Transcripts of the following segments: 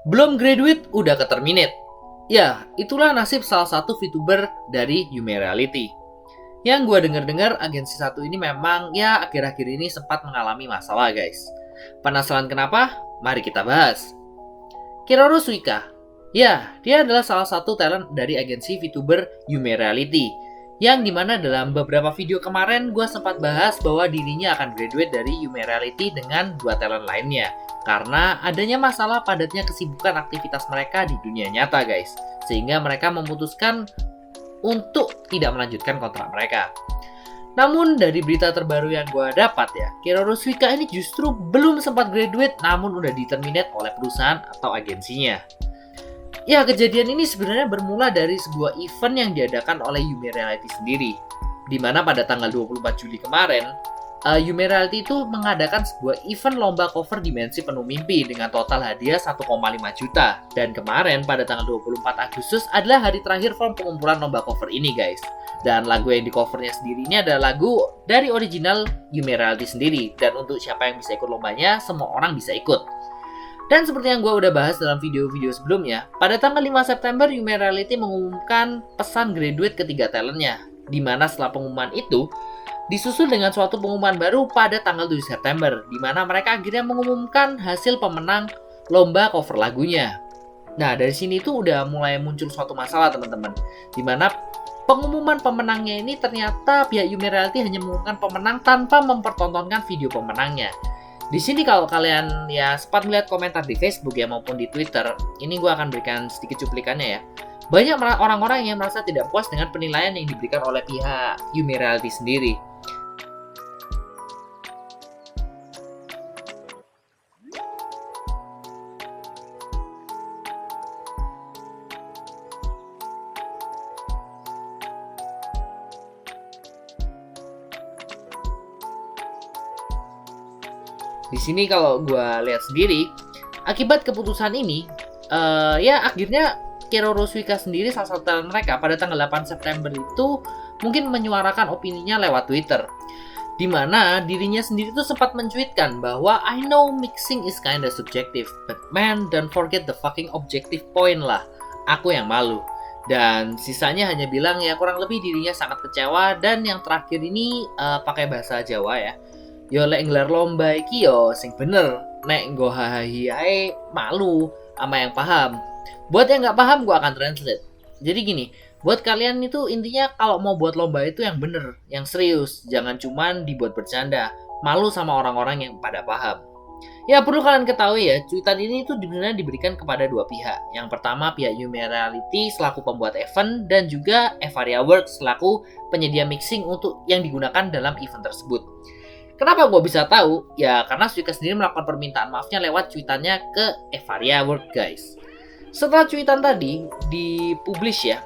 Belum graduate udah ke-terminate. Ya, itulah nasib salah satu VTuber dari Yume Reality. Yang gue denger-dengar agensi satu ini memang ya akhir-akhir ini sempat mengalami masalah guys. Penasaran kenapa? Mari kita bahas. Kiroro Suika. Ya, dia adalah salah satu talent dari agensi VTuber Yume Reality. Yang dimana dalam beberapa video kemarin gue sempat bahas bahwa dirinya akan graduate dari Yume Reality dengan dua talent lainnya. Karena adanya masalah padatnya kesibukan aktivitas mereka di dunia nyata guys. Sehingga mereka memutuskan untuk tidak melanjutkan kontrak mereka. Namun dari berita terbaru yang gue dapat ya, Kiroro Suika ini justru belum sempat graduate namun udah di-terminate oleh perusahaan atau agensinya. Ya, kejadian ini sebenarnya bermula dari sebuah event yang diadakan oleh Yume Reality sendiri. Dimana pada tanggal 24 Juli kemarin, Yume Reality itu mengadakan sebuah event lomba cover Dimensi Penuh Mimpi dengan total hadiah 1,5 juta. Dan kemarin pada tanggal 24 Agustus adalah hari terakhir form pengumpulan lomba cover ini guys. Dan lagu yang di covernya sendiri ini adalah lagu dari original Yume Reality sendiri. Dan untuk siapa yang bisa ikut lombanya, semua orang bisa ikut. Dan seperti yang gue udah bahas dalam video-video sebelumnya, pada tanggal 5 September Yume Reality mengumumkan pesan graduate ketiga talentnya. Dimana setelah pengumuman itu, disusul dengan suatu pengumuman baru pada tanggal 7 September, di mana mereka akhirnya mengumumkan hasil pemenang lomba cover lagunya. Nah, dari sini tuh udah mulai muncul suatu masalah teman-teman, di mana pengumuman pemenangnya ini ternyata pihak Yume Reality hanya mengumumkan pemenang tanpa mempertontonkan video pemenangnya. Di sini kalau kalian ya sempat melihat komentar di Facebook ya maupun di Twitter, ini gue akan berikan sedikit cuplikannya ya. Banyak orang-orang yang merasa tidak puas dengan penilaian yang diberikan oleh pihak Yume Reality sendiri. Di sini kalau gue lihat sendiri, akibat keputusan ini, ya akhirnya Kiroro Suika sendiri salah satu talent mereka pada tanggal 8 September itu mungkin menyuarakan opininya lewat Twitter. Di mana dirinya sendiri tuh sempat mencuitkan bahwa I know mixing is kinda subjective, but man, don't forget the fucking objective point lah. Aku yang malu. Dan sisanya hanya bilang ya kurang lebih dirinya sangat kecewa. Dan yang terakhir ini pakai bahasa Jawa ya. Yo lek nggelar lomba iki yo sing bener, nek nggo hahahi ae malu sama yang paham. Buat yang nggak paham gue akan translate. Jadi gini, buat kalian itu intinya kalau mau buat lomba itu yang bener, yang serius, jangan cuman dibuat bercanda, malu sama orang-orang yang pada paham. Ya perlu kalian ketahui ya, cuitan ini itu sebenarnya diberikan kepada dua pihak. Yang pertama pihak Yume Reality selaku pembuat event dan juga Evaria Works selaku penyedia mixing untuk yang digunakan dalam event tersebut. Kenapa gue bisa tahu? Ya karena Suika sendiri melakukan permintaan maafnya lewat cuitannya ke Evaria Works guys. Setelah cuitan tadi dipublish ya,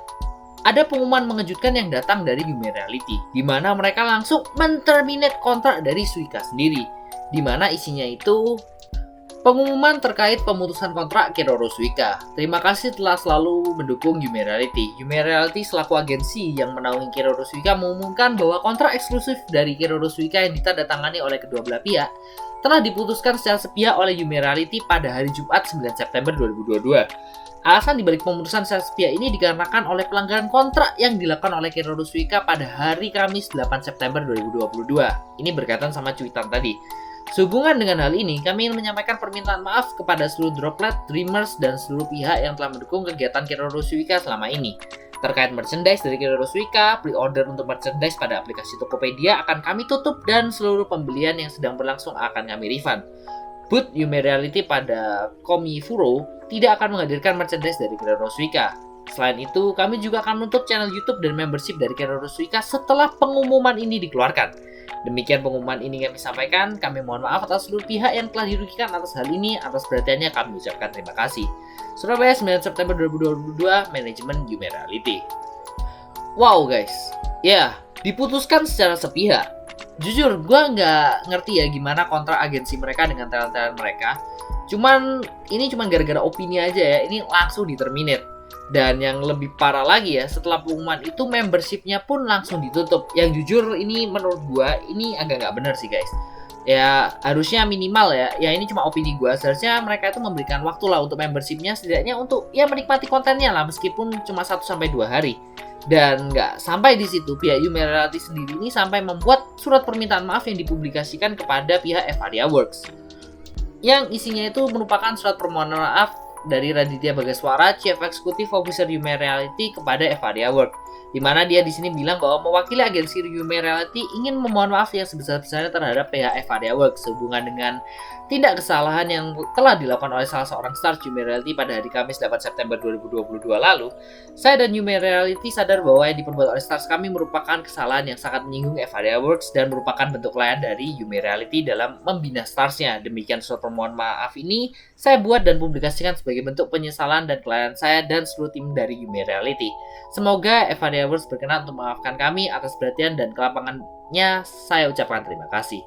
ada pengumuman mengejutkan yang datang dari Yume Reality, di mana mereka langsung men-terminate kontrak dari Suika sendiri, di mana isinya itu pengumuman terkait pemutusan kontrak Kiroro Suika. Terima kasih telah selalu mendukung Yume Reality. Yume Reality selaku agensi yang menaungi Kiroro Suika mengumumkan bahwa kontrak eksklusif dari Kiroro Suika yang ditandatangani oleh kedua belah pihak telah diputuskan secara sepihak oleh Yume Reality pada hari Jumat 9 September 2022. Alasan dibalik pemutusan secara sepihak ini dikarenakan oleh pelanggaran kontrak yang dilakukan oleh Kiroro Suika pada hari Kamis 8 September 2022. Ini berkaitan sama cuitan tadi. Sehubungan dengan hal ini, kami ingin menyampaikan permintaan maaf kepada seluruh droplet, dreamers, dan seluruh pihak yang telah mendukung kegiatan Kiroro Suika selama ini. Terkait merchandise dari Kiroro Suika, pre-order untuk merchandise pada aplikasi Tokopedia akan kami tutup dan seluruh pembelian yang sedang berlangsung akan kami refund. Booth Yume Reality pada Komifuro tidak akan menghadirkan merchandise dari Kiroro Suika. Selain itu, kami juga akan menutup channel YouTube dan membership dari Kiroro Suika setelah pengumuman ini dikeluarkan. Demikian pengumuman ini kami sampaikan. Kami mohon maaf atas seluruh pihak yang telah dirugikan atas hal ini. Atas perhatiannya kami ucapkan terima kasih. Surabaya 9 September 2022, Manajemen Yume Reality. Wow guys, ya diputuskan secara sepihak. Jujur, gue nggak ngerti ya gimana kontrak agensi mereka dengan talent-talent mereka. Ini cuman gara-gara opini aja ya, ini langsung di-terminate. Dan yang lebih parah lagi ya, setelah pengumuman itu membershipnya pun langsung ditutup. Yang jujur ini menurut gue ini agak nggak bener sih guys. Ya harusnya minimal ya ini cuma opini gue, seharusnya mereka itu memberikan waktu lah untuk membershipnya, setidaknya untuk ya menikmati kontennya lah meskipun cuma 1 sampai 2 hari. Dan nggak sampai di situ, pihak Yume Reality sendiri ini sampai membuat surat permintaan maaf yang dipublikasikan kepada pihak Evaria Works, yang isinya itu merupakan surat permohonan maaf dari Raditya Bagaswara, Chief Executive Officer Yume Reality kepada Evaria Works, di mana dia di sini bilang bahwa mewakili agensi Yume Reality ingin memohon maaf yang sebesar-besarnya terhadap pihak Evaria Works sehubungan dengan tindak kesalahan yang telah dilakukan oleh salah seorang star Yume Reality pada hari Kamis 8 September 2022 lalu. Saya dan Yume Reality sadar bahwa yang diperbuat oleh stars kami merupakan kesalahan yang sangat menyinggung Evaria Works dan merupakan bentuk layan dari Yume Reality dalam membina starsnya. Demikian surat permohonan maaf ini saya buat dan publikasikan sebagai bentuk penyesalan dan kelayan saya dan seluruh tim dari Yume Reality. Semoga Evaria Works berkenan untuk memaafkan kami atas perhatian dan kelapangannya. Saya ucapkan terima kasih.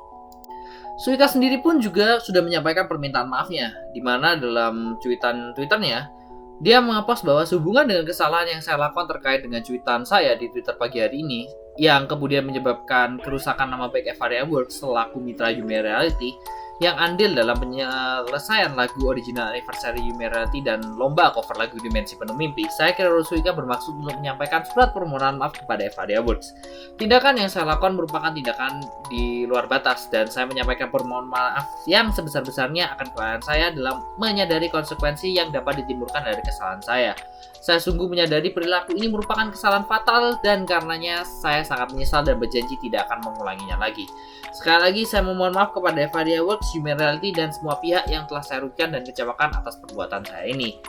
Suika sendiri pun juga sudah menyampaikan permintaan maafnya, di mana dalam Twitternya dia mengepost bahwa sehubungan dengan kesalahan yang saya lakukan terkait dengan cuitan saya di Twitter pagi hari ini, yang kemudian menyebabkan kerusakan nama baik Evaria Works selaku mitra Yume Reality, yang andil dalam penyelesaian lagu original anniversary Yume Reality dan lomba cover lagu Dimensi Penuh Mimpi, saya Kiroro Suika bermaksud untuk menyampaikan surat permohonan maaf kepada Evaria Works. Tindakan yang saya lakukan merupakan tindakan di luar batas dan saya menyampaikan permohonan maaf yang sebesar-besarnya akan kesalahan saya dalam menyadari konsekuensi yang dapat ditimbulkan dari kesalahan saya. Saya sungguh menyadari perilaku ini merupakan kesalahan fatal dan karenanya saya sangat menyesal dan berjanji tidak akan mengulanginya lagi. Sekali lagi saya memohon maaf kepada Evaria Works, Yume Reality, dan semua pihak yang telah saya rugikan dan kecewakan atas perbuatan saya ini.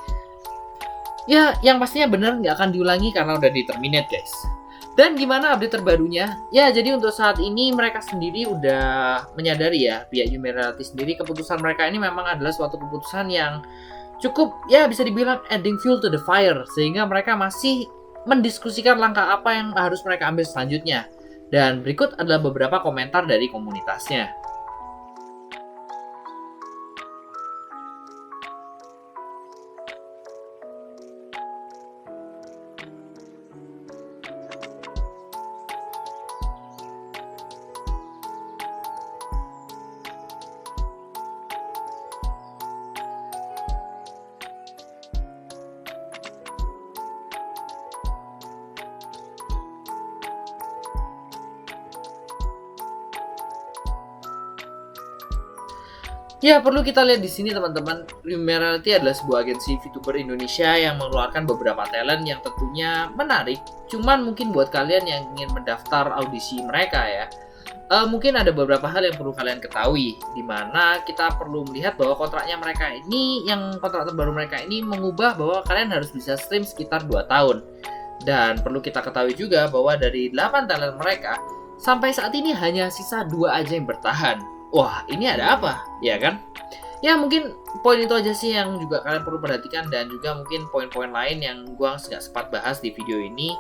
Ya, yang pastinya benar nggak akan diulangi karena udah di-terminate guys. Dan gimana update terbarunya? Ya, jadi untuk saat ini mereka sendiri udah menyadari ya, pihak Yume Reality sendiri, keputusan mereka ini memang adalah suatu keputusan yang cukup ya bisa dibilang adding fuel to the fire, sehingga mereka masih mendiskusikan langkah apa yang harus mereka ambil selanjutnya. Dan berikut adalah beberapa komentar dari komunitasnya. Ya, perlu kita lihat di sini teman-teman, Yume Reality adalah sebuah agensi VTuber Indonesia yang mengeluarkan beberapa talent yang tentunya menarik. Cuman mungkin buat kalian yang ingin mendaftar audisi mereka ya, mungkin ada beberapa hal yang perlu kalian ketahui, di mana kita perlu melihat bahwa kontraknya mereka ini, yang kontrak terbaru mereka ini mengubah bahwa kalian harus bisa stream sekitar 2 tahun. Dan perlu kita ketahui juga bahwa dari 8 talent mereka, sampai saat ini hanya sisa 2 aja yang bertahan. Wah, ini ada apa? Ya kan? Ya mungkin poin itu aja sih yang juga kalian perlu perhatikan, dan juga mungkin poin-poin lain yang gue nggak sempat bahas di video ini.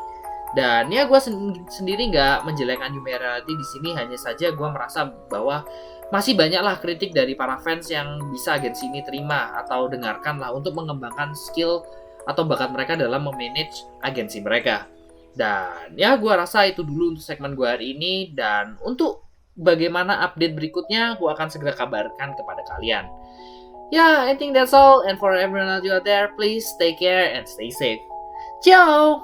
Dan ya gue sendiri nggak menjelekkan Yume Reality di sini, hanya saja gue merasa bahwa masih banyaklah kritik dari para fans yang bisa agensi ini terima atau dengarkan lah untuk mengembangkan skill atau bakat mereka dalam memanage agensi mereka. Dan ya gue rasa itu dulu untuk segmen gue hari ini, dan untuk bagaimana update berikutnya, gue akan segera kabarkan kepada kalian. Yeah, I think that's all. And for everyone out there, please take care and stay safe. Ciao!